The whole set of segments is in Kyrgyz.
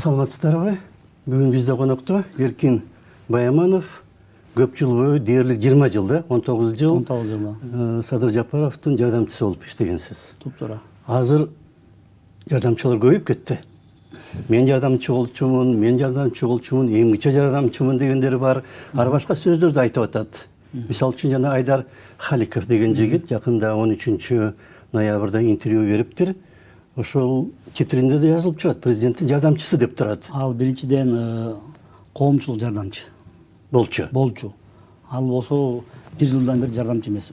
Саламатсыздарбы? Бүгүн бизде конокто Эркин Баяманов көп жыл бою, дээрлик 20 жыл да, 19 жыл 19 жыл Садыр Жапаровдун жардамчысы болуп иштегенсиз. туптура. Азыр жардамчылар көбөйүп кетти. Мен жардамчы болчумун, эмгиче жардамчымын дегендери бар. Ар башка сөздөрдү айтып атат. Мисалы үчүн жана Айдар Халиков деген жигит жакында 13 ноябрда интервью бериптир. Ошол титринде да жазылып турат, президенттин жардамчысы деп турат. Ал биринчиден коомчулук жардамчы болчу. Ал болсо 1 жылдан бери жардамчы эмес.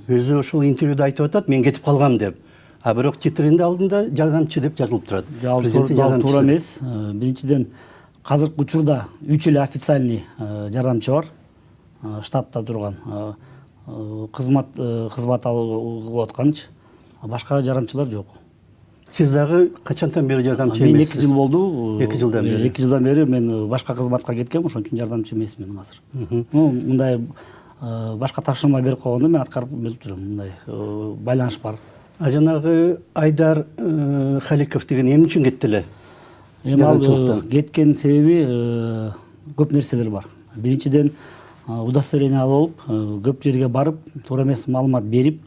Өзү ошол интервьюда айтып атат, мен кетип калгам деп. А бирок титринде алдында жардамчы деп жазылып турат. Президенттин жардамчысы туура эмес. Биринчиден азыркы учурда 3 эле официальный жардамчы бар. Штатта турган. Кызмат кылып атканчы. Башка жардамчылар жок. Сиз дагы качантан бери жардамчы эмессиз? Мен 2 жыл болду. 2 жылдан бери. 2 жылдан бери мен башка кызматка кеткем, ошон үчүн жардамчы эмесмин азыр. Мындай башка тапшырма берип койгондо мен аткарып берип жүрөм. Мындай байланыш бар. А жанагы Айдар Халиков деген эмне үчүн кетти эле? Эми ал кеткен себеби көп нерселер бар. Биринчиден удостоверение алып, көп жерге барып, туура эмес маалымат берип,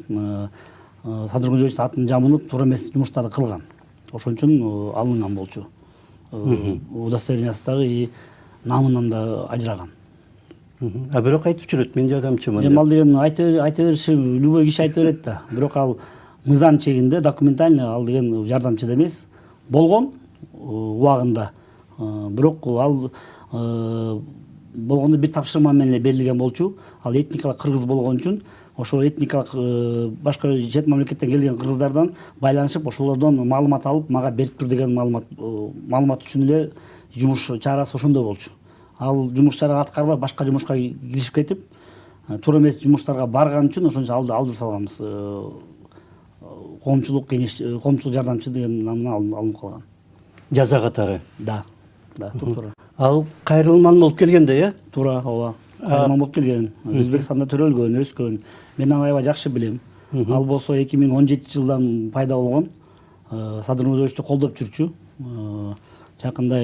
Садыр Кожоевичтин атын жамылып, туура эмес жумуштарды кылган. Ошон үчүн алынган болчу. Удостоверениясы дагы и намынан да ажыраган. А бирок айтып жүрөт, мен жардамчымын. Эми ал деген айта бериши, любой киши айта берет да. Бирок ал мыйзам чегинде документально ал деген жардамчы эмес. Болгон убагында. Бирок ал болгондо бир тапшырма менен эле берилген болчу. Ал этникалык кыргыз болгон үчүн ошол этникалык башка чет мамлекеттен келген кыргыздардан байланышып, ошолордон маалымат алып, мага берип тур деген маалымат үчүн эле жумуш чарасы ошондой болчу. Ал жумуш чараны аткарбай башка жумушка киришип кетип, туура эмес жумуштарга барган үчүн ошон үчүн алдырып салганбыз. Коомчулук жардамчы деген намына алынып калган. Жаза катары. Да, туура. Ал кайрылман болуп келген да, э? Туура, ооба. Кайрылман болуп келген. Өзбекстанда төрөлгөн, өскөн. Мен аны аябай жакшы билем. Ал болсо 2017 жылдан пайда болгон. Садыр Кожоевичти колдоп жүрчү. Жакында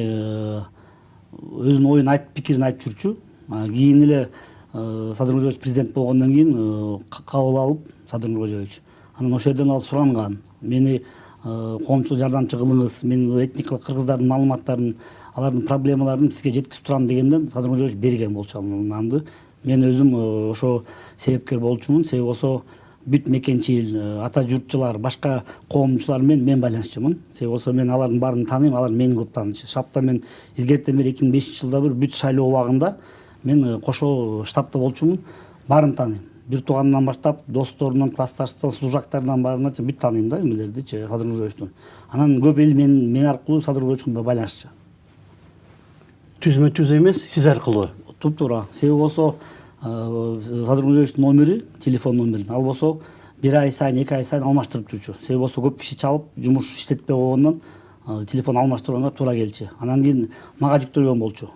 өзүнүн оюн айтып, пикирин айтып жүрчү. Кийин эле Садыр Кожоевич президент болгондон кийин кабыл алып Садыр Кожоевич. Анан ошол жерден ал суранган. Мени коомчулук жардамчы кылыңыз, мен этникалык кыргыздардын маалыматтарын, алардын проблемаларын сизге жеткизип турам дегенден Садыр Кожоевич берген болчу ал маалыматты. Мен өзүм ошо себепкер болчумун. Себеби болсо бүт мекенчил, ата журтчулар, башка коомчулар менен мен байланышчымын. Себеби болсо мен алардын баарын тааныйм, алар мени көп тааныйт. Штабта мен илгертен бери 2005 жылда бир бүт шайлоо убагында мен кошо штабта болчумун, баарын тааныйм. Бир тууганымдан баштап, досторумдан, классташтардан, служактардан баарына бүт тааныйм да эмелерди, Садыр Кожоевичтин. Анан көп эл мен аркылуу Садыр Кожоевичке байланышчы. Түзмө-түз эмес, сиз аркылуу. Туптуура. Себеби болсо Садыр Кожоевичтин номери, телефон номери. Ал болсо 1 ай сайын, 2 ай сайын алмаштырып жүрчү. Себеби болсо көп киши чалып, жумуш иштетпей койгондон телефон алмаштырганга туура келчү. Анан кийин мага жүктөлгөн болчу.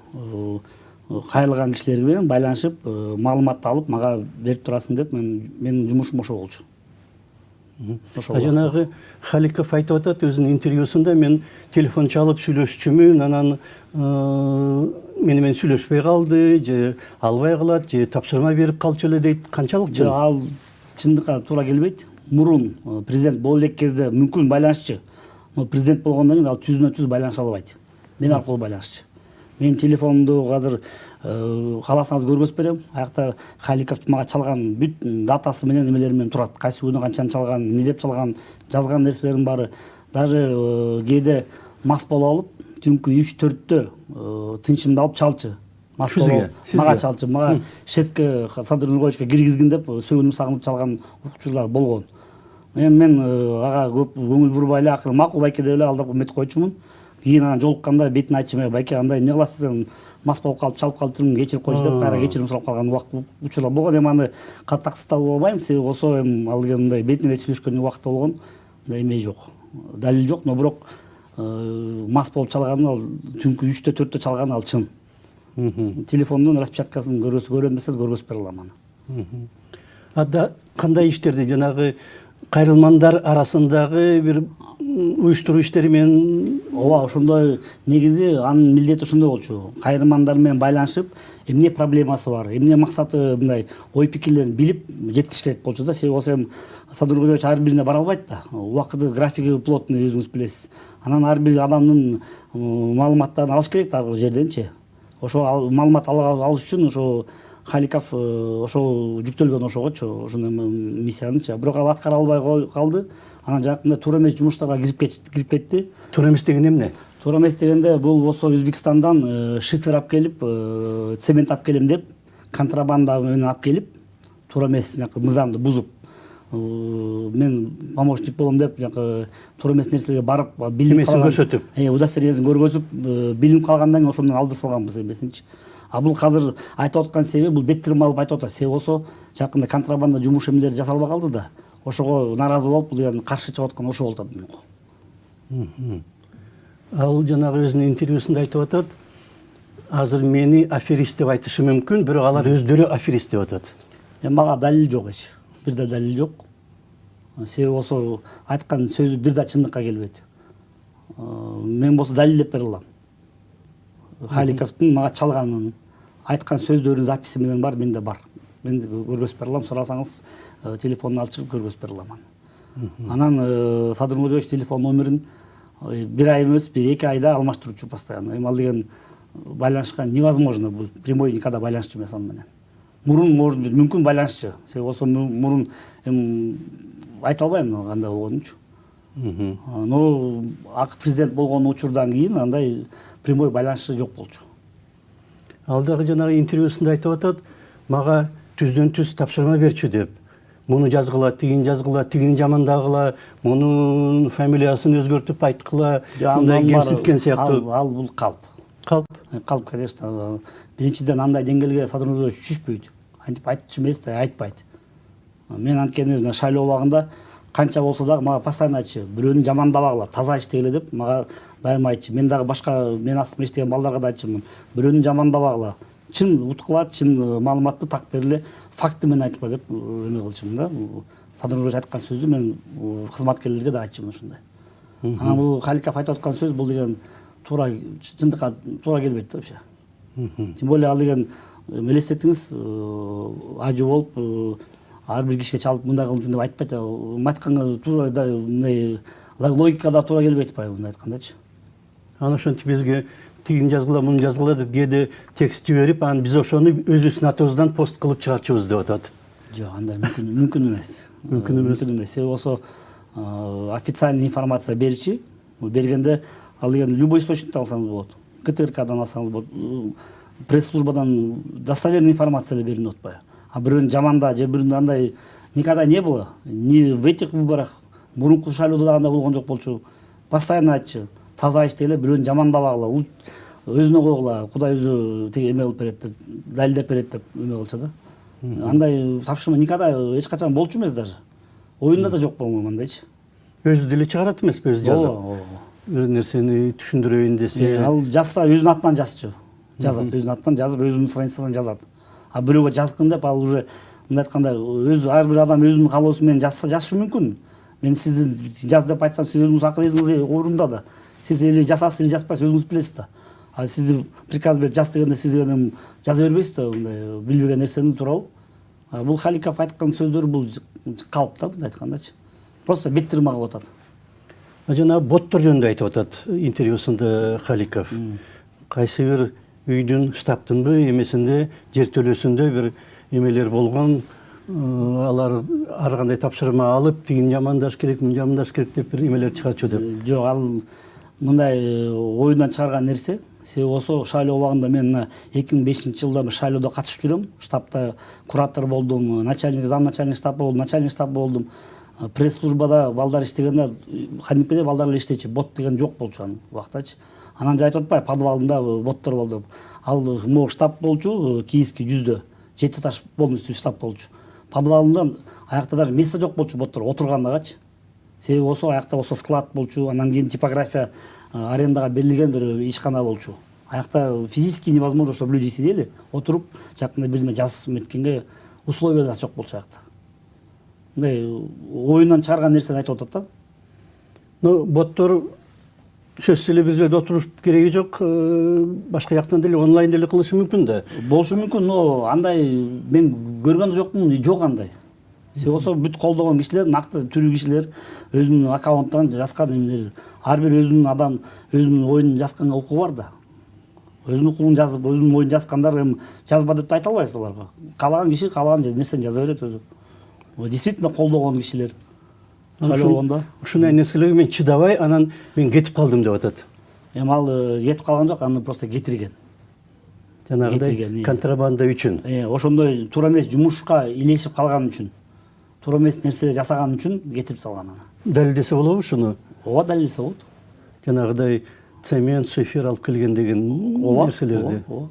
Кайрылган кишилер менен байланышып, маалыматты алып, мага берип турасың деп менин жумушум ошо болчу. Жанагы Халиков айтып атат өзүнүн интервьюсунда, мен телефон чалып сүйлөшчүмүн, анан менен сүйлөшпөй калды, же албай калат, же тапшырма берип калчу эле дейт. Канчалык чын? Ал чындыкка туура келбейт. Мурун президент боло элек кезде мүмкүн байланышчы. Но президент болгондон кийин ал түзмө-түз байланыша албайт. Мен аркылуу байланышчы. Мен телефонумду азыр кааласаңыз көргөзүп берем. Аякта Халиков мага чалган бүт датасы менен эмелери менен турат. Кайсы күнү канчаны чалган, эмне деп чалган, жазган нерселердин баары. Даже кээде мас болуп алып, түнкү 3-4тө тынчымды алып чалчы. Мас болуп мага чалчы, мага шефке Садыр Кожоевичке киргизгин деп сөйүнүп сагынып чалган учурлар болгон. Эми мен ага көп көңүл бурбай эле, акыры макул байке деп эле алдап эметип койчумун. Кийин анан жолукканда бетин айтчым, байке андай эмне кыласыз, сен мас болуп калып чалып калдым, кечирип койчу деп кайра кечирим сурап калган убакыт учурлар болгон. Эми аны каттаксыз албайм, себеби болсо эми ал деген мындай бетине бет сүйлөшкөн убакыт болгон. Мындай эме жок, далил жок, но бирок мас болуп чалганын, ал түнкү 3-4тө чалганын ал чын. Телефондун распечаткасын көрөм десеңиз көргөзүп бере алам аны. Ада кандай иштерди жанагы кайрылмандар арасындагы бир уюштуруу иштери менен ооба ошондой негизи анын милдети ошондой болчу. Кайрылмандар менен байланышып, эмне проблемасы бар, эмне максаты, мындай ой пикирлерин билип жеткириш керек болчу да. Себеби болсо эми Садыр Кожоевич ар бирине бара албайт да. Убакыты графиги плотный, өзүңүз билесиз. Анан ар бир адамдын маалыматтарын алыш керек да ар бир жерденчи. Ошо маалымат алыш үчүн ошо Халиков ошо жүктөлгөн ошогочу, ошону миссиянычы. Бирок ал аткара албай калды. Анан жакында туура эмес жумуштарга кирип кетти. туура эмес деген эмне? Туура эмес дегенде бул болсо Өзбекстандан шифер алып келип, цемент алып келем деп, контрабанда менен алып келип, туура эмес мыйзамды бузуп, мен помощник болом деп, туура эмес нерселерге барып, билип көрсөтүп, удостоверениесин көргөзүп, билинип калгандан кийин ошондон алдыр салганбыз эмесинчи. А бул азыр айтып аткан себеби бул беттирим алып айтып атат. Себеби болсо жакында контрабанда жумуш эмелери жасалбай калды да. Ошого нааразы болуп, бул каршы чыгып аткан ошо болуп атат. Ал жанагы өзүнүн интервьюсунда айтып атат, азыр мени аферист деп айтышы мүмкүн, бирок алар өздөрү аферист деп атат. Мага далил жок эч. Бир да далил жок. Себеби болсо айткан сөзү бир да чындыкка келбейт. Мен болсо далилдеп бере алам. Халиковдун мага чалганын, айткан сөздөрүнүн записи менен бар, менде бар. Мен көргөзүп бере алам, сурасаңыз телефонун алып чыгып көргөзүп бере алам. Анан Садыр Кожоевич телефон номерин бир ай эмес, бир 2 айда алмаштырчу постоянно. Эми ал деген байланышка невозможно, бул прямой никогда байланышчу эмес аны менен. Мурун мүмкүн байланышчы. Себеби болсо мурун айта албайм кандай болгонунчу. Но ак президент болгон учурдан кийин андай прямой байланышы жок болчу. Ал дагы жанагы интервьюсунда айтып атат, мага түздөн түз тапшырма берчү деп. Муну жазгыла, тигини жамандагыла, мунун фамилиясын өзгөртүп айткыла, мындай кемситкен сыяктуу. Ал бул калп. Калп, конечно. Биринчиден андай деңгээлге Садыр Кожоевич түшпөйт. Антип айтчу эмес да, айтпайт. Мен анткени шайлоо убагында канча болсо дагы мага постоянно айтчу, бирөөнү жамандабагыла, таза иштегиле деп мага дайыма айтчу. Мен дагы башка мен астымда иштеген балдарга да айтчумун. Бирөөнү жамандабагыла, чын уткула, чын маалыматты так бергиле, факты менен айткыла деп эме кылчумун да. Садыр Кожоевич айткан сөздү мен кызматкерлерге да айтчумун ушундай. Анан бул Халиков айтып аткан сөз бул деген туура чындыкка туура келбейт да вообще. Тем более ал деген элестетиңиз, ажы болуп ар бир кишиге чалып мындай кылдым деп айтпайт. Айтканга туура мындай логикада туура келбейт атпайбы мындай айткандачы. Аны ошентип бизге тигин жазгыла, муну жазгыла деп кээде текст жиберип, анан биз ошону өзүбүздүн атыбыздан пост кылып чыгарчубуз деп атат. Жок, андай мүмкүн эмес. Мүмкүн эмес. Себеби болсо официальный информация берчи, бергенде ал деген любой источниктен алсаңыз болот. КТРКдан алсаңыз болот. Пресс-службадан достоверный информация эле берилип атпайбы. А бирөөнү жаманда же бирөөнү андай никогда не было. Ни в этих выборах, мурунку шайлоодо да андай болгон жок болчу. Постоянно айтчу, таза иштегиле, бирөөнү жамандабагыла, өзүнө койгула, Кудай өзү теге эме кылып берет деп, далилдеп берет деп эме кылчу да. Андай тапшырма никогда эч качан болчу эмес даже. Оюнда да жок по-моему андайчы. Өзү деле чыгарат эмеспи, өзү жазып. Бир нерсени түшүндүрөйүн десе. Ал жазса өзүнүн атынан жазчу. Жазат, өзүнүн атынан жазып, өзүнүн страницасынан жазат. А бирөөгө жазгын деп ал уже мындай айтканда өзү ар бир адам өзүнүн каалоосу менен жазышы мүмкүн. Мен сизди жаз деп айтсам, сиз өзүңүз акыл эсиңиз орунда да. Сиз или жазасыз, или жазбайсыз, өзүңүз билесиз да. А сизди приказ берип жаз дегенде сиз жаза бербейсиз да, мындай билбеген нерсени тууралуу. Бул Халиков айткан сөздөр бул калп да, мындай айткандачы. Просто беттирим кылып атат. Жана боттор жөнүндө айтып атат интервьюсунда Халиков. Кайсы бир үйдүн штабтынбы эмесинде жер төлөөсүндө бир эмелер болгон, алар ар кандай тапшырма алып, тигин жамандаш керек, муну жамандаш керек деп бир эмелер чыгарчу деп. Жок, ал мындай оюндан чыгарган нерсе. Себеби болсо шайлоо убагында мен 2005-жылда бир шайлоодо катышып жүрөм. Штабта куратор болдум, начальник, замначальник штаба болдум, начальник штаба болдум. Пресс-службада балдар иштегенде, Ханикпеде балдар эле иштечү, бот деген жок болчу аны убактачы. Анан же айтып атпайбы, подвалында боттор болду. Ал могу штаб болчу, Киевский 100дө 7 этаж полностью штаб болчу. Подвалында аякта даже место жок болчу боттор отургандагачы. Себеби болсо аякта болсо склад болчу, анан кийин типография арендага берилген бир ишкана болчу. Аякта физически невозможно, чтобы люди сидели, отуруп, жакында бирме жазып эткенге условия да жок болчу аякта. мындай оюндан чыгарган нерсени айтып атат да. Ну, боттор сөзсүз эле бир жерде отуруп кереги жок, башка жактан деле онлайн деле кылышы мүмкүн да. Болушу мүмкүн, но андай мен көргөн да жокмун, жок андай. Себеби болсо бүт колдогон кишилер, накты түрүү кишилер өзүнүн аккаунттан жазган эмелер. Ар бир өзүнүн адам өзүнүн оюн жазганга укугу бар да. Өзүнүн укугун жазып, өзүнүн оюн жазгандар эми жазба деп айта албайбыз аларга. Каалаган киши каалаган нерсени жаза берет өзү. Действительно колдогон кишилер. Шайлоогондо. Ушундай нерселерге мен чыдабай, анан мен кетип калдым деп атат. Эми ал кетип калган жок, аны просто кетирген. Жанагыдай контрабанда үчүн. Ошондой туура эмес жумушка илешип калган үчүн, туура эмес нерсе жасаган үчүн кетирип салган аны. Далилдесе болобу ушуну? Ооба, далилдесе болот. Жанагыдай цемент, шифер алып келген деген нерселерди. Ооба.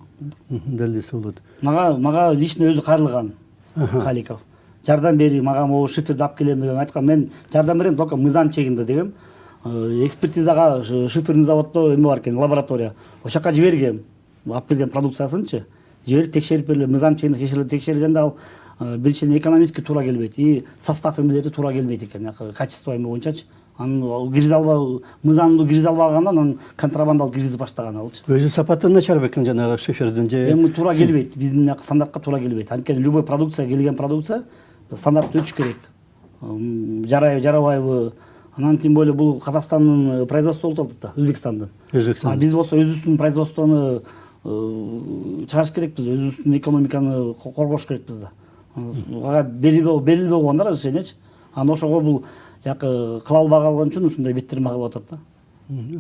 Далилдесе болот. Мага лично өзү кайрылган Халиков. Жардам бери, мага могу шиферди алып келем деген айткан. Мен жардам берем только мыйзам чегинде дегем. Экспертизага шиферный заводдо эме бар экен, лаборатория. Ошол жака жибергем. Алып келген продукциясынчы жиберип текшерип бериле, мыйзам чегинде текшергенде ал биринчиден экономически туура келбейт, и состав эмелери туура келбейт экен, качество эме боюнчачы. Аны киргизе албай, мыйзамды киргизе албагандан анан контрабанда алып киргизип баштаган алчы. Өзү сапаты начар бекен жанагы шифердин же. Эми туура келбейт, биздин стандартка туура келбейт. Анткени любой продукция, келген продукция стандартты өтүш керек. Жарайбы, жарабайбы. Анан тем более бул Казакстандын производствосу болуп атат да, Өзбекстандын. Өзбекстан. Биз болсо өзүбүздүн производствону чыгарыш керекпиз, өзүбүздүн экономиканы коргош керекпиз да. Ага берилбей койгондар разрешениечи. Анан ошого бул жакы кыла албай калган үчүн ушундай беттерме кылып атат да.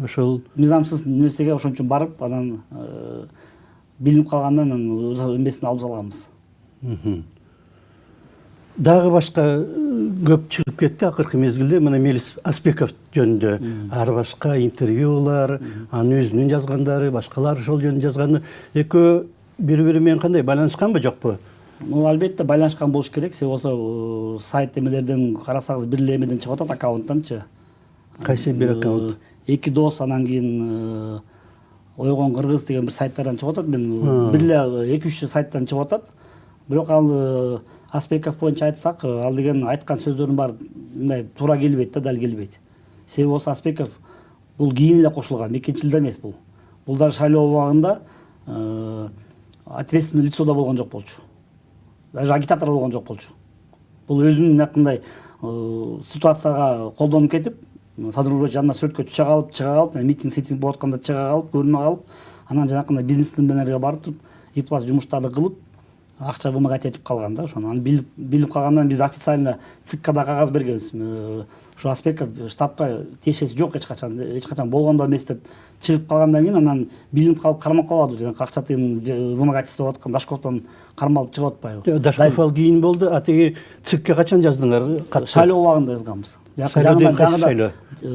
Ошол мыйзамсыз нерсеге ошон үчүн барып, анан билинип калгандан анан эмесин алып салганбыз. Дагы башка көп чыгып кетти акыркы мезгилде, мына Мелис Аспеков жөнүндө ар башка интервьюлар, анын өзүнүн жазгандары, башкалар ошол жөнүндө жазганы, экөө бири-бири менен кандай байланышканбы, жокпу? Албетте байланышкан болуш керек, себеби болсо сайт эмелерден карасаңыз бир эле эмеден чыгып атат, аккаунттанчы. Кайсы бир аккаунт? Эки дос, анан кийин Ойгон Кыргыз деген бир сайттардан чыгып атат. Мен бир эле 2-3 сайттан чыгып атат. Бирок ал Аспеков боюнча айтсак, ал деген айткан сөздөрүн баары мындай туура келбейт да, дал келбейт. Себеби болсо Аспеков бул кийин эле кошулган, 2-жылда эмес бул. Бул дагы шайлоо убагында ответственный лицодо болгон жок болчу. Даже агитатор болгон жок болчу. Бул өзүнүн якындай ситуацияга колдонуп кетип, Садыр жанына сүрөткө чыга калып, митинг болуп атканда чыга калып, көрүнө калып, анан жанакындай бизнесменерге барып, иплас жумуштарды кылып, акча вымогать этип калган да. Ошону аны билип калгандан биз официально ЦИКка да кагаз бергенбиз. Ошо Аспеков штабка тиешеси жок, эч качан болгон да эмес деп чыгып калгандан кийин анан билинип калып кармалып калбады. Жанагы акча тыйын вымогательство болуп аткан Дашковтон кармалып чыгып атпайбы? Дашков ал кийин болду, а тиги ЦИКке качан жаздыңар? Шайлоо убагында жазганбыз. Жаңыда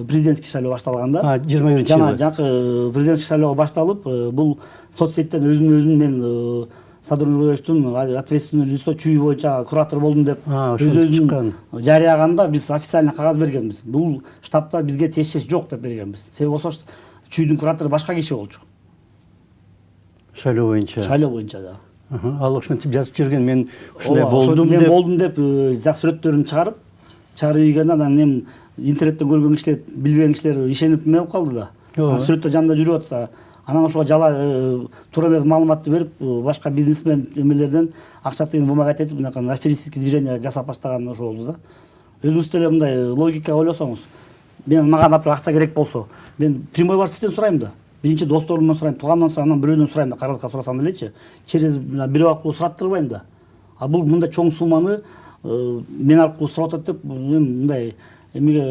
президентский шайлоо башталганда. 21-жылы. Жаңы президентский шайлоо башталып, бул соцсеттен өзүн мен Садыр Нургуловичтун ответственный лицо чүй боюнча куратор болдум деп өзүн жарыяганда биз официально кагаз бергенбиз. Бул штабта бизге тиешеси жок деп бергенбиз. Себеби болсо чүйдүн куратору башка киши болчу. Шайлоо боюнча. Шайлоо боюнча да. Ал ошентип жазып жүргөн, мен ушундай болдум деп. Мен болдум деп сүрөттөрүн чыгарып ийгенде, анан эми интернеттен көргөн кишилер, билбеген кишилер ишенип эме болуп калды да. Сүрөттө жанында жүрүп атса, анан ошого жала туура эмес маалыматты берип, башка бизнесмен эмелерден акча тыйын вымогать этип, мынакы аферистический движение жасап баштаган ошол болду да. Өзүңүз деле мындай логика ойлосоңуз, мага например акча керек болсо, мен прямой бар сизден сурайм да. Биринчи досторумдан сурайм, туугандан сурайм, анан бирөөдөн сурайм да, карызга сурасам делечи. Через бирөө аркылуу сураттырбайм да. А бул мындай чоң сумманы мен аркылуу сурап атат деп, мындай эмеге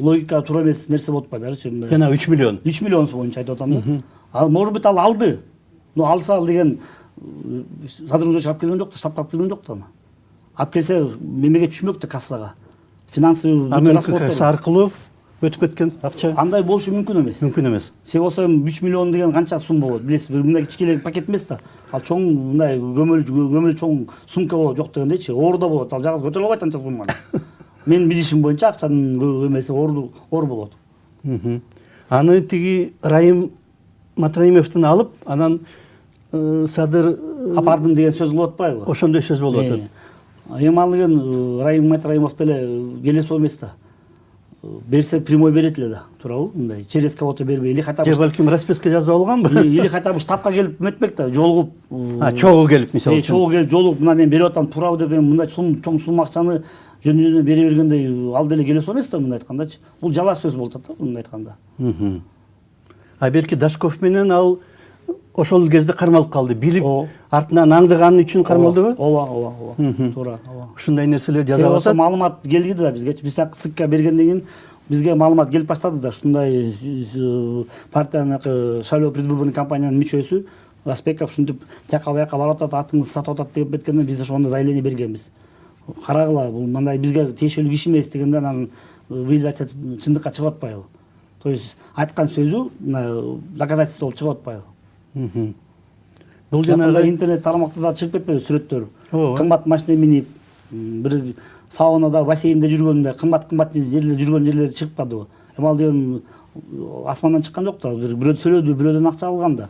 логика туура эмес нерсе болуп атпайдычы. Жана 3 миллион. 3 миллион боюнча айтып атам да. Ал может быть ал алды. Но алса ал деген Садыр чыгып келген жок да, штабка алып келген жок да аны. Алып келсе эмеге түшмөк да, кассага. Финансовый касса аркылуу өтүп кеткен акча. Андай болушу мүмкүн эмес. Мүмкүн эмес. Себеби болсо 3 миллион деген канча сумма болот, билесиз? Мындай кичкеле пакет эмес да. Ал чоң мындай көмөл чоң сумка болот, жок дегендейчи. Оорда болот. Ал жагыз көтөрө албайт анча сумманы. Мен билишим боюнча акчанын эмеси оор болот. Аны тиги Райым Матраимовдун алып, анан Садыр апардым деген сөз болуп атпайбы? Ошондой сөз болуп атат. эми ал деген Райымат Райымов деле келесоо эмес да. Берсе прямой берет эле да, туурабы? Мындай через кого-то бербей или хотя бы же балким расписка жазып алганбы? или хотя бы штабка келип эметпек да, жолугуп. Чогуу келип мисалы үчүн. Чогуу келип жолугуп, мына мен берип атам туурабы деп мындай чоң сум акчаны жөнүнө бере бергендей ал деле келесоо эмес да, мындай айткандачы. Бул жалаа сөз болуп атат да, мындай айтканда. Берки Дашков менен ал ошол кезде кармалып калды. Билип Ооба. артынан аңдыганы үчүн кармалдыбы? Ооба. Туура, ооба. Ушундай нерселер Себеби жасап ошо атат. маалымат келди да бизге. Биз ссылка бергенден кийин бизге маалымат келип баштады да, ушундай партиянын шайлоо предвыборный кампаниянын мүчөсү Аспеков ушинтип тияка бияка барып атат, атыңызды сатып атат деп кеткенде биз ошондо заявление бергенбиз. Карагыла, бул мындай бизге тиешелүү киши эмес дегенде анан выявляться чындыкка чыгып атпайбы? То есть айткан сөзү доказательство болуп чыгып атпайбы? Бул Жанагы жанагы интернет тармактарда чыгып кетпеби сүрөттөр? Ооба. Кымбат машина минип, бир саунада, бассейнде жүргөндө кымбат жерлер жүргөн жерлер чыгып калдыбы? Эми ал деген асмандан чыккан жок да, бирөө сүрөдү, бирөөдөн акча алган да.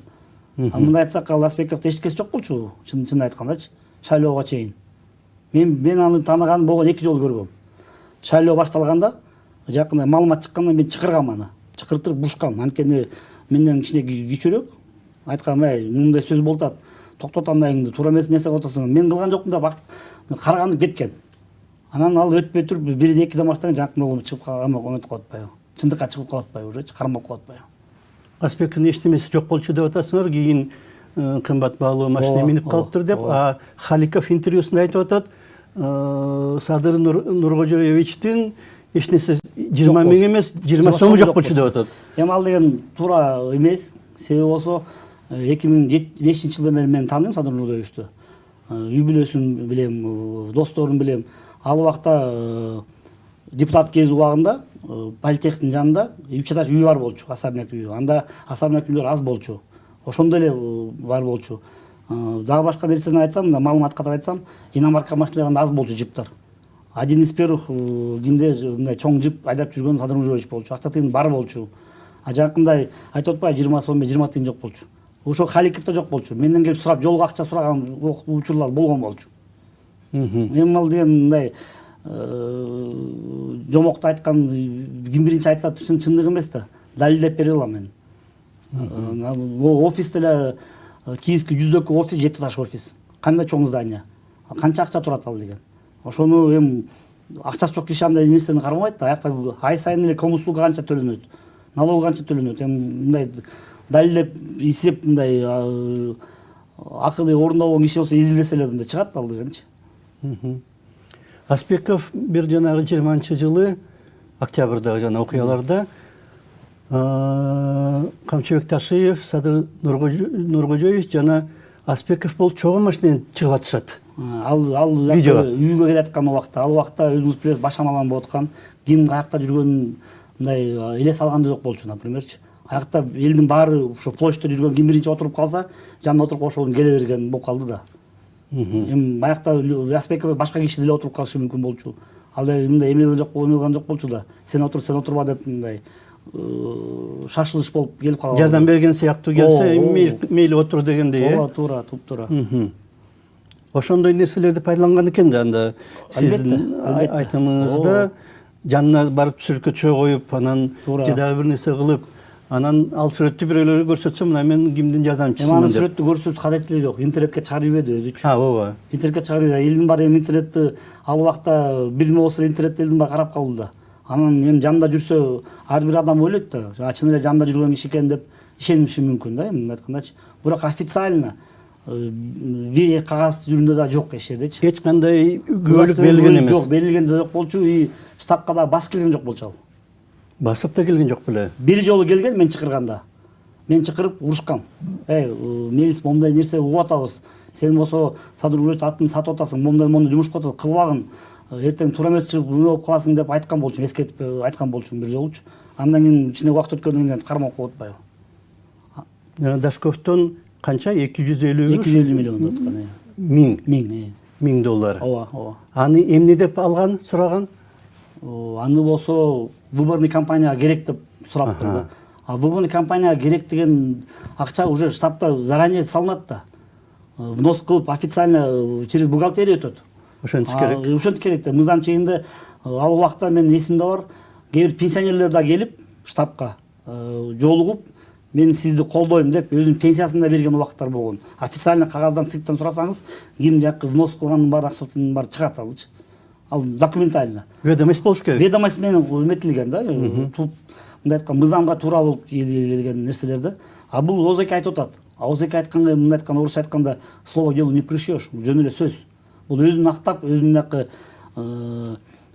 Мындай айтсак, ал Аспековдо эчкеси жок болчу, чын айткандачы, шайлоого чейин. Мен аны тааныган болгон 2 жолу көргөм. Шайлоо башталганда, жакында маалымат чыкканда мен чакыргам аны. Чакыртып бурушкам. Анткени менден кичине кичүүрөөк. Айткам, мындай сөз болуп атат. Токтот андайыңды, туура эмес нерсе кылып атасың. Мен кылган жокмун деп караганып кеткен. Анан ал өтпөй туруп 1-2 баштаган жакында чыгып калган өтүп калып атпайбы? Чындыкка чыгып калып атпайбы уже, кармалып калып атпайбы? Аспектин эчтемеси жок болчу деп атасыңар, кийин кымбат баалуу машина минип калыптыр деп. Халиков интервьюсунда айтып атат, Садыр Нуркожоевичтин эч нерсе 20 миң эмес, 20 сому жок болчу деп атат. Эми ал деген туура эмес. Себеби болсо 2005-жылдан бери мен тааныйм Садыр Нуркожоевичти. Үй бүлөсүн билем, досторун билем. Ал убакта депутат кезүү убагында политехтин жанында 3 этаж үй бар болчу, особняк үйү. Анда особняк үйлөр аз болчу. Ошондо эле бар болчу. Дагы башка нерсени айтсам, маалымат катып айтсам, иномарка машиналар аз болчу, жиптер. Один из первых кимде мындай чоң жип айдап жүргөн Садыр Нуркожоевич болчу. Акча тыйын бар болчу. Жакында айтып атпайбы 20 сом, 20 тыйын жок болчу. Ошо Халиковдо жок болчу. Менден келип сурап, жолго акча сураган учурлар болгон болчу. Эми ал деген мындай жомокто айткан, ким биринчи айтса чындык эмес да. Далилдеп бере алам мен. Офис деле Киевский 100-дөгү офис 7 этаж офис. Кандай чоң здание. Канча акча турат ал деген. Ошону эми акчасы жок киши андай нерсени кармабайт да. Аякта ай сайын эле коммуналдык канча төлөнөт, налог канча төлөнөт. Эми мындай далилдеп, эсеп мындай акылы орундалган киши болсо изилдесе эле мындай чыгат ал дегенчи. Аспеков бир жанагы 20-жылы октябрдагы жана окуяларда Камчыбек Ташиев, Садыр Нуркожоевич жана Аспеков болуп чогуу машинеден чыгып атышат. Ал үйгө келаткан убакта, ал убакта өзүңүз билесиз, башамалан болуп аткан, ким каякта жүргөнүн мындай элес алган жок болчу, напримерчи. Аякта элдин баары ошо площадьта жүргөн ким биринчи отуруп калса, жанына отуруп ошол келе берген болуп калды да. Эми аякта Аспеков башка киши деле отуруп калышы мүмкүн болчу. Ал мындай эмелген жок болчу да. Сен отурба деп мындай шашылыш болуп келип калган. Жардам берген сыяктуу келсе, мейли отур дегендей. Ооба, туура, туптуура. Ошондой нерселерди пайдаланган экен да, анда сиздин айтымыңызда жанына барып сүрөткө коюп, анан же дагы бир нерсе кылып, анан ал сүрөттү бирөөлөргө көрсөтсөм, мына мен кимдин жардамчысымын деп. Сүрөттү көрсөтүш кадетли жок, интернетке чыгарып жиберди өзү үчүн. Ооба. Интернетке чыгарып жиберди. Элдин баары эми интернетти ал убакта бирме болсо интернетти элдин баары карап калды да. Анан эми жанында жүрсө, ар бир адам ойлойт да, чын эле жанында жүргөн киши экен деп ишениши мүмкүн да, эми айткандачы. Бирок официально бир кагаз түрүндө да жок эч жердечи. Эч кандай күбөлүк берилген эмес. Жок, берилген да жок болчу, и штабка да басып келген жок болчу ал. Басып да келген жок беле. Бир жолу келген, мен чакырганда. Мен чакырып урушкам. Мелис, момундай нерсе угуп атабыз. Сен болсо Садыр Нуркожоевич атын сатып атасың, момундай жумуш кылып атасың, кылбагын. Эртең туура эмес чыгып эмне болуп каласың деп айткан болчумун, эскертип айткан болчумун бир жолучу. Андан кийин кичине убакыт өткөндөн кийин кармалып коюп атпайбы? Дашковдон канча? 250 миллион деп аткан. Миң доллар. Ооба. Аны эмне деп алган, сураган? Аны болсо выборный кампанияга керек деп сураптыр да. А выборный кампанияга керек деген акча уже штабта заранее салынат да. Внос кылып официально через бухгалтерию өтөт. Ошентиш керек. Ошентип керек да. Мыйзам чегинде ал убакта менин эсимде бар. Кээ бир пенсионерлер да келип штабка жолугуп мен сизди колдойм деп өзүнүн пенсиясын да берген убакыттар болгон. Официально кагаздан ЦИКтан сурасаңыз, ким жакы взнос кылганын баары акчасынын баары чыгат алчы. Ал документально. Ведомость болуш керек. Ведомость менен эметилген да. Мындай айткан мыйзамга туура болуп келген нерселер да. А бул озеки айтып атат. А озеки айтканга мындай айткан орусча айтканда слово делу не пришьешь. Жөн эле сөз. Бул өзүн актап, өзүнүн акы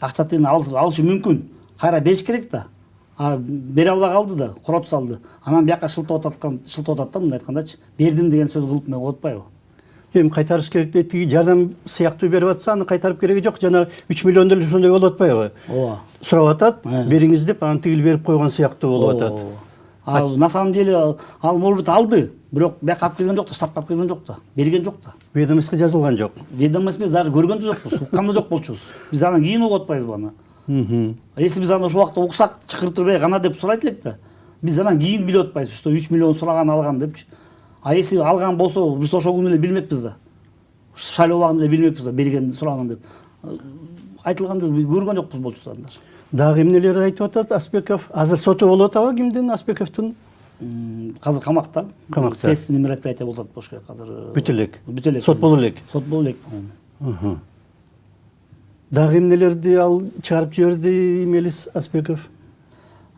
акча тыйын алышы мүмкүн. Кайра бериш керек да. А бере албай калды да, курап салды. Анан бияка шылтап атат да, мындай айткандачы. Бердим деген сөз кылып мен коюп атпайбы? Эми кайтарыш керек дейт, тиги жардам сыяктуу берип атса, аны кайтарып кереги жок. Жана 3 миллион деле ошондой болуп атпайбы? Ооба. Сурап атат, бериңиз деп, анан тигил берип койгон сыяктуу болуп атат. На самом деле ал может быть алды, бирок бияка алып келген жок да, штабка алып келген жок да, берген жок да. Ведомостька жазылган жок. Ведомость эмес, даже көргөн да жокпуз, уккан да жок болчубуз. Биз анан кийин угуп атпайбызбы аны? Если биз аны ошол убакта уксак, чакыртырбай гана деп сурайт элек да. Биз анан кийин билип атпайбыз, что 3 миллион сураган алган депчи. А если алган болсо, биз ошол күнү эле билмекпиз да. Шайлоо убагында эле билмекпиз да, берген сураганын деп. Айтылган жок, көргөн жокпуз болчубуз анда. Дагы эмнелерди айтып атат Аспеков? Азыр соту болуп атабы кимдин, Аспековдун? Казыр камакта. Камакта. Следственный мероприятие болуп атат болуш керек азыр. Бүт элек. Бүт элек. Сот боло элек. Сот боло элек. Дагы эмнелерди ал чыгарып жиберди Мелис Аспеков?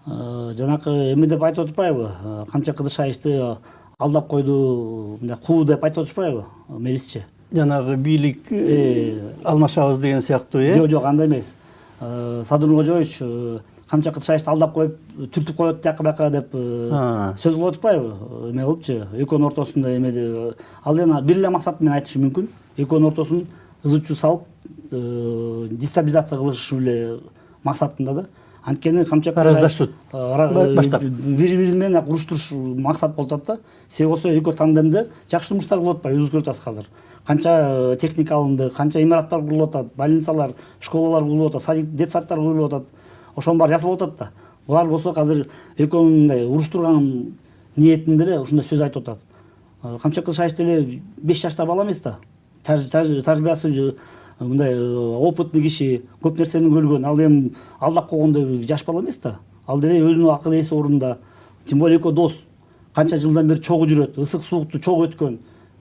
Жанакы эме деп айтып атпайбы? Камча Кыдышаевди алдап койду, мындай куу деп айтып атышпайбы? Мелисчи. Жанагы бийлик алмашабыз деген сыяктуу, э? Жок, андай эмес. Садыр Кожоевич Камча Кыдышаевди алдап коюп, түртүп коет жака бака деп сөз кылып атпайбы? Эме кылыпчы, экөөнүн ортосунда эмеди. Ал эми бир эле максат менен айтышы мүмкүн. Экөөнүн ортосун ызычуу салып, дестабилизация кылыш эле максатында да. Анткени Камча араздашуу баштап бири-бири менен уруштуруш максат болуп атат да. Себеби болсо экөө тандемде жакшы жумуштар кылып атпайбы, өзүбүз көрүп атабыз азыр. Канча техника алынды, канча имараттар курулуп атат, больницалар, школалар курулуп атат, садик, детсадтар курулуп атат. Ошонун баары жасалып атат да. Булар болсо азыр экөөнүн мындай уруштурган ниетинде эле ушундай сөз айтып атат. Камча Кыдышаевич деле 5 жашта бала эмес да. Тарбиясы мындай опытный киши, көп нерсени көргөн. Ал эми алдап койгондой жаш бала эмес да. Ал деле өзүнүн акыл эси орунда. Тем более экөө дос. Канча жылдан бери чогуу жүрөт, ысык суукту чогуу өткөн.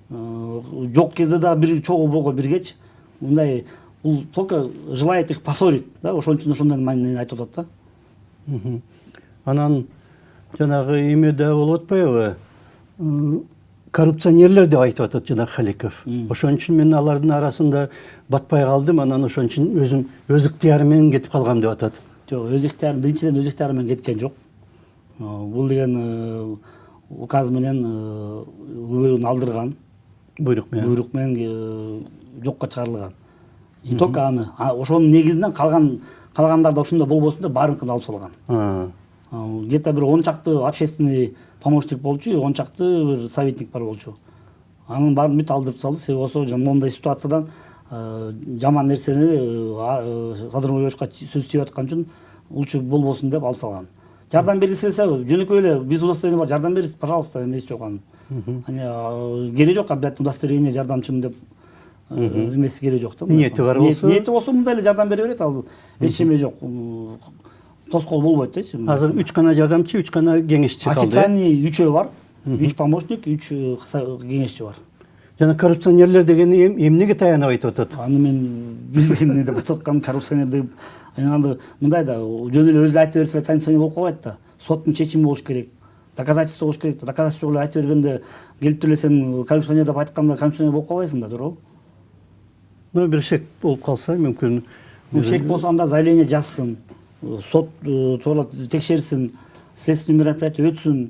Жок кезде да бир чогуу болгон биргечи. Мындай бул только желает их поссорить, да, ошон үчүн ошондой маанини айтып атат да. Анан жанагы эме да болуп атпайбы? Коррупционерлер деп айтып атат жанагы Халиков. Ошон үчүн мен алардын арасында батпай калдым, анан ошон үчүн өзүм өз ыктыярым менен кетип калгам деп атат. Жок, өз ыктыярым, биринчиден өз ыктыярым менен кеткен жок. Бул деген указ менен күбөлүн алдырган. Буйрук менен жокко чыгарылган. И только аны ошонун негизинен калгандар да ушунда болбосун деп баарынкын алып салган. Где-то бир 10 чакты общественный помощник болчу, 10 чакты бир советник бар болчу. Анын баарын бүт алдырып салды. Себеби болсо мондай ситуациядан жаман нерсени Садыр Кожоевичка сөз тийип аткан үчүн лучше болбосун деп алып салган. Жардам бергиси келсе, жөнөкөй эле биз удостоверение бар, жардам бериңиз, пожалуйста, эмес жок анын. Кереги жок, обязательно удостоверение жардамчымын деп эмеси кереги жок да. Ниети бар болсо. Ниети болсо мындай эле жардам бере берет, ал эч эме жок. Тоскоол болбойт дечи. Азыр 3 гана жардамчы, 3 гана кеңешчи калды. Официальный 3 бар. 3 помощник, 3 кеңешчи бар. Жана коррупционерлер деген эмнеге таянып айтып атат? Аны мен билбейм эмне деп айтып аткан, коррупционер деп. Аны мындай да, жөн эле өзү айтып берсе коррупционер болуп калбайт да. Соттун чечими болуш керек. Доказательство болуш керек. Доказательство жок эле айтып бергенде келип деле сен коррупционер деп айтканда коррупционер болуп калбайсың да, туурабы? Бир шек болуп калса мүмкүн. Шек болсо анда заявление жазсын. Сот туура текшерсин, следственный мероприятие өтсүн,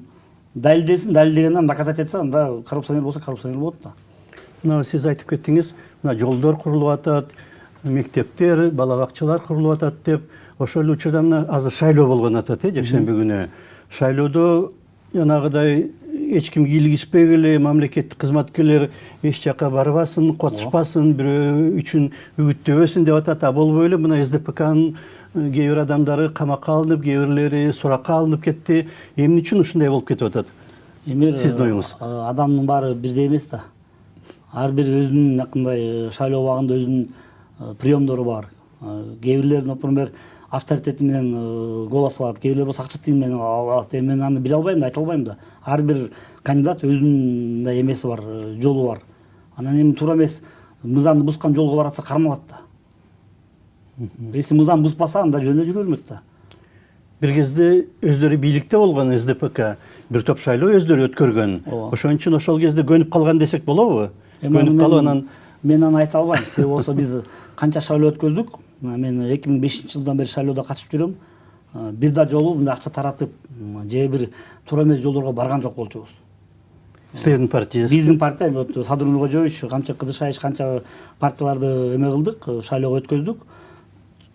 далилдесин, далилдегенден доказать этсе, анда коррупционер болсо коррупционер болот да. Мына сиз айтып кеттиңиз, мына жолдор курулуп атат, мектептер, бала бакчалар курулуп атат деп, ошол эле учурда мына азыр шайлоо болгон атат, жекшемби күнү. Шайлоодо жанагыдай эч ким кийлигишпегиле, мамлекеттик кызматкерлер эч жака барбасын, котушпасын, бирөө үчүн үгүттөбөсүн деп атат. А болбой эле мына СДПКнын кээ бир адамдары камакка алынып, кээ бирлери суракка алынып кетти. Эмне үчүн ушундай болуп кетип атат? Сиздин оюңуз? Адамдын баары бирдей эмес да. Ар бир өзүнүн акындай шайлоо убагында өзүнүн приемдору бар. Кээ бирлер, например, авторитети менен голос алат, кээ бирлер болсо акча тиги менен алат. Мен аны биле албайм да, айта албайм да. Ар бир кандидат өзүнүн да эмеси бар, жолу бар. Анан эми туура эмес мыйзамды бускан жолго баратса кармалат да. Если мыйзам бузбаса, анда жөн эле жүрө бермек да. Бир кезде өздөрү бийликте болгон СДПК бир топ шайлоо өздөрү өткөргөн. Ошон үчүн ошол кезде көнүп калган десек болобу? Көнүп калып анан мен аны айта албайм. Себеби болсо биз канча шайлоо өткөздүк. Мен 2005-жылдан бери шайлоодо катышып жүрөм. Бир да жолу мындай акча таратып, же бир туура эмес жолдорго барган жок болчубуз. силердин партиясы. Биздин партия, Садыр Нуркожоевич, канча Кыдышаевич, канча партияларды эме кылдык, шайлоого өткөздүк.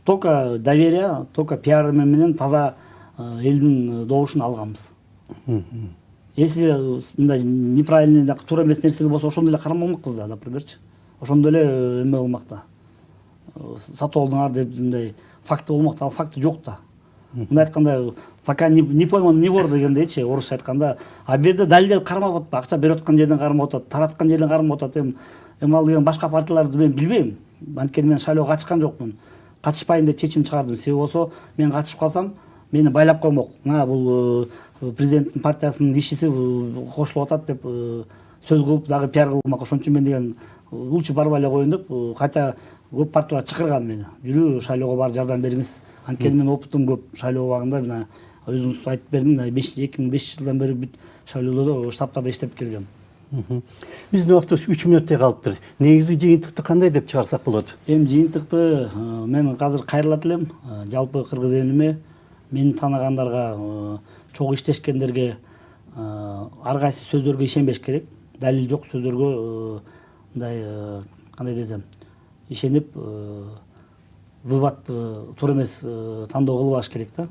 Только доверие, только пиар менен таза элдин добушун алганбыз. Если мындай неправильный, туура эмес нерсе болсо, ошондо эле кармалмакпыз да, напримерчи. Ошондо эле эме кылмак да. Сатып алдыңар деп мындай факты болмок да, ал факты жок да. Мындай айтканда, пока не пойман, не вор дегендейчи, орусча айтканда, а бул жерде далилдер кармап атпайбы, акча берип аткан жерден кармап атат, тараткан жерден кармап атат. Эми ал деген башка партияларды мен билбейм. Анткени мен шайлоого катышкан жокмун. Катышпайын деп чечим чыгардым. Себеби болсо, мен катышып калсам, мени байлап коймок. Бул президенттин партиясынын кишиси кошулуп атат деп сөз кылып, дагы пиар кылмак. Ошон үчүн мен деген лучше барбай эле коеюн деп, кайта көп партиялар чакырган мени. Жүрүү шайлоого бар, жардам бериңиз. Анткени мен опытым көп шайлоо убагында, мына өзүңүз айтып бердим, 2005-жылдан бери бүт шайлоодо штабтарда иштеп келгем. Биздин убактыбыз 3 мүнөттөй калыптыр. Негизи жыйынтыкты кандай деп чыгарсак болот? Эми жыйынтыкты мен азыр кайрылат элем. Жалпы кыргыз элиме мени тааныгандарга, чогуу иштешкендерге ар кайсы сөздөргө ишенбеш керек. Далил жок сөздөргө мындай кандай десем, ишенип вывод туура эмес тандоо кылбаш керек да.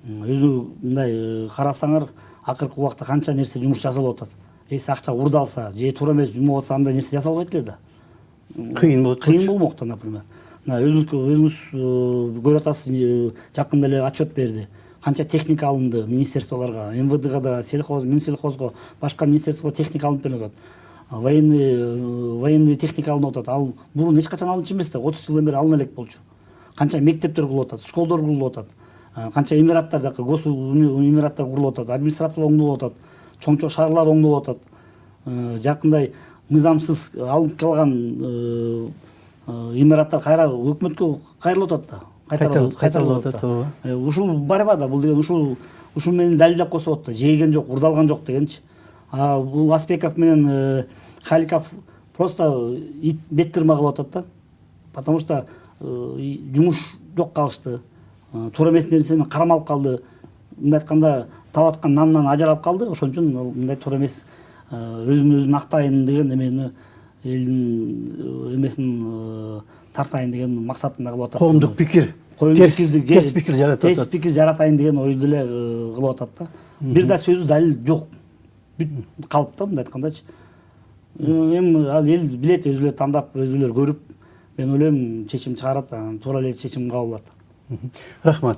Өзү мындай карасаңар, акыркы убакта канча нерсе жумуш жасалып атат. Если акча урдалса, же туура эмес жумуп атса, андай нерсе жасалбайт эле да. Кыйын болот. Кыйын болмок да, например. Өзүңүз көрүп атасыз, жакында эле отчет берди. Канча техника алынды министерстволорго, МВДга да, сельхоз, Минсельхозго, башка министерствого техника алынып берилип атат. Военный техника алынып атат. Ал мурун эч качан алынчу эмес да, 30 жылдан бери алына элек болчу. Канча мектептер курулуп атат, школдор курулуп атат. Канча имараттар, гос имараттар курулуп атат, администрациялар оңдолуп атат, чоң-чоң шаарлар оңдолуп атат. Жакындай мыйзамсыз алынып калган имараттар кайра өкмөткө кайрылып атат да. Кайтарылып атат. Ушул борьба да, бул деген ушул менен далилдеп койсо болот да. Жейген жок, урдалган жок дегенчи. Бул Аспеков менен Халиков просто бет тырма кылып атат да. Потому что жумуш жок калышты. Туура эмес нерсени кармалып калды. Мындай айтканда, таап аткан нандан ажырап калды. Ошон үчүн мындай туура эмес өзүн актайын деген эмени, элдин эмесин тартайын деген максатында кылып атат. Коомдук пикир, терс пикир жаратат. Терс пикир жаратайын деген ойду эле кылып атат да. Бир да сөзү далил жок. Бүт калып да, мындай айткандачы. Эми ал эл билет, өзүлөр тандап, өзүлөр көрүп, мен ойлойм чечим чыгарат, туура эле чечим кабыл алат. Рахмат.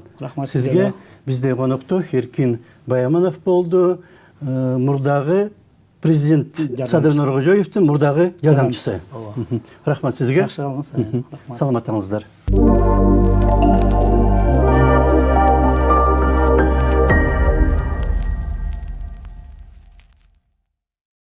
Сизге бизде конокто Эркин Баяманов болду, мурдагы президент Садыр Нуркожоевдин мурдагы жардамчысы. Рахмат сизге. Жакшы калыңыз. Саламатыңыздар.